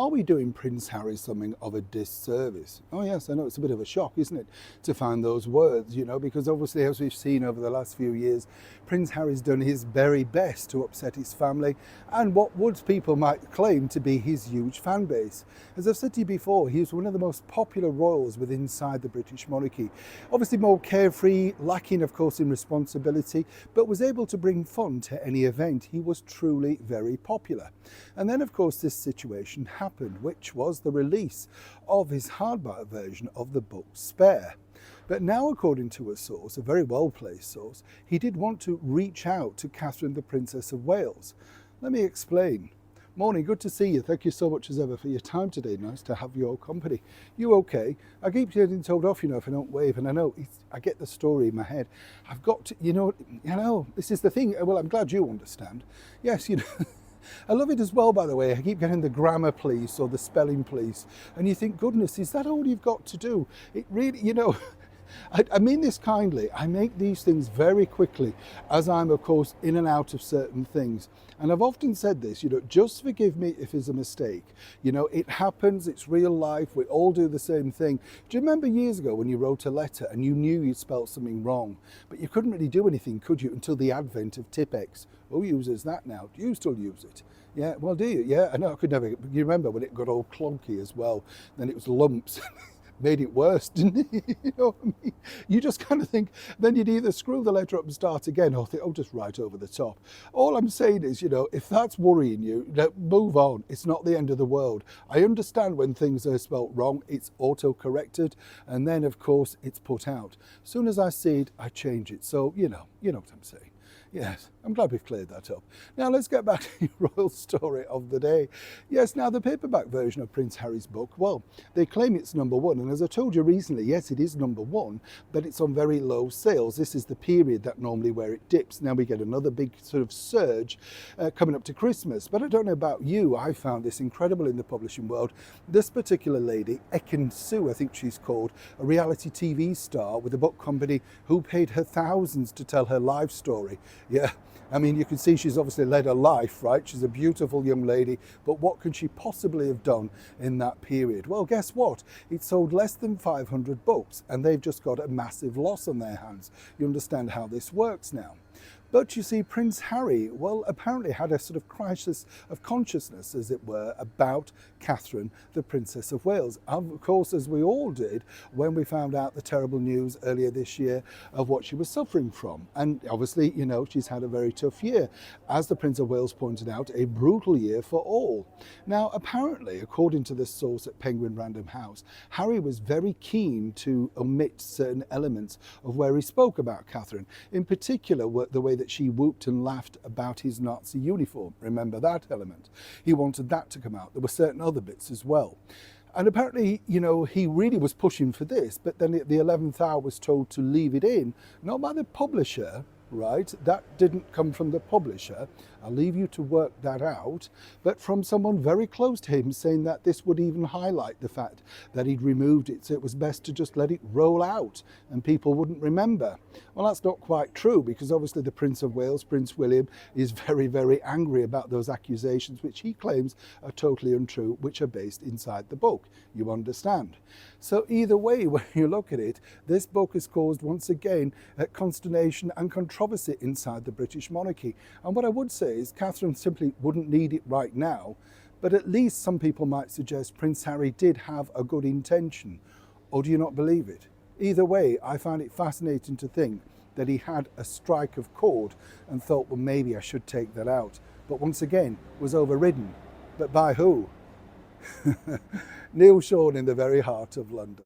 Are we doing Prince Harry something of a disservice? Oh yes, I know it's a bit of a shock, isn't it, to find those words, because obviously, as we've seen over the last few years, Prince Harry's done his very best to upset his family and what people might claim to be his huge fan base. As I've said to you before, he was one of the most popular royals inside the British monarchy. Obviously more carefree, lacking of course in responsibility, but was able to bring fun to any event. He was truly very popular. And then of course this situation happened, which was the release of his hardback version of the book Spare. But now, according to a source, a very well-placed source, he did want to reach out to Catherine, the Princess of Wales. Let me explain. Morning, good to see you. Thank you so much as ever for your time today. Nice to have your company. You okay? I keep getting told off, if I don't wave, and I know I get the story in my head. I've got to, this is the thing. Well, I'm glad you understand. Yes, I love it as well, by the way. I keep getting the grammar police or the spelling police, and you think, goodness, is that all you've got to do? It really, I mean this kindly. I make these things very quickly as I'm, of course, in and out of certain things. And I've often said this, just forgive me if it's a mistake. It happens, it's real life, we all do the same thing. Do you remember years ago when you wrote a letter and you knew you'd spelt something wrong, but you couldn't really do anything, could you, until the advent of Tipex? Who uses that now? Do you still use it? Yeah, well, do you? Yeah, I know, I could never. You remember when it got all clunky as well, then it was lumps. Made it worse, didn't it? You know what I mean? You just kind of think, then you'd either screw the letter up and start again, or think, just write over the top. All I'm saying is, if that's worrying you, move on. It's not the end of the world. I understand when things are spelt wrong, it's auto-corrected, and then, of course, it's put out. As soon as I see it, I change it. So, you know what I'm saying. Yes, I'm glad we've cleared that up. Now let's get back to the royal story of the day. Yes, now the paperback version of Prince Harry's book, well, they claim it's #1, and as I told you recently, yes, it is #1, but it's on very low sales. This is the period that normally where it dips. Now we get another big sort of surge coming up to Christmas. But I don't know about you, I found this incredible in the publishing world. This particular lady, Ekin Sue, I think she's called, a reality TV star with a book company who paid her thousands to tell her life story. Yeah, I mean, you can see she's obviously led a life, right? She's a beautiful young lady, but what could she possibly have done in that period? Well, guess what? It sold less than 500 books, and they've just got a massive loss on their hands. You understand how this works now. But you see, Prince Harry, well, apparently had a sort of crisis of consciousness, as it were, about Catherine, the Princess of Wales. Of course, as we all did when we found out the terrible news earlier this year of what she was suffering from. And obviously, she's had a very tough year. As the Prince of Wales pointed out, a brutal year for all. Now, apparently, according to this source at Penguin Random House, Harry was very keen to omit certain elements of where he spoke about Catherine. In particular, the way that she whooped and laughed about his Nazi uniform. Remember that element? He wanted that to come out. There were certain other bits as well. And apparently, he really was pushing for this, but then at the 11th hour was told to leave it in, not by the publisher, right? That didn't come from the publisher. I'll leave you to work that out, but from someone very close to him saying that this would even highlight the fact that he'd removed it, so it was best to just let it roll out and people wouldn't remember. Well, that's not quite true, because obviously the Prince of Wales, Prince William, is very, very angry about those accusations, which he claims are totally untrue, which are based inside the book. You understand? So either way, when you look at it, this book has caused, once again, consternation and controversy inside the British monarchy. And what I would say is Catherine simply wouldn't need it right now, but at least some people might suggest Prince Harry did have a good intention. Or do you not believe it? Either way, I find it fascinating to think that he had a strike of chord and thought, well, maybe I should take that out. But once again, was overridden. But by who? Neil Sean in the very heart of London.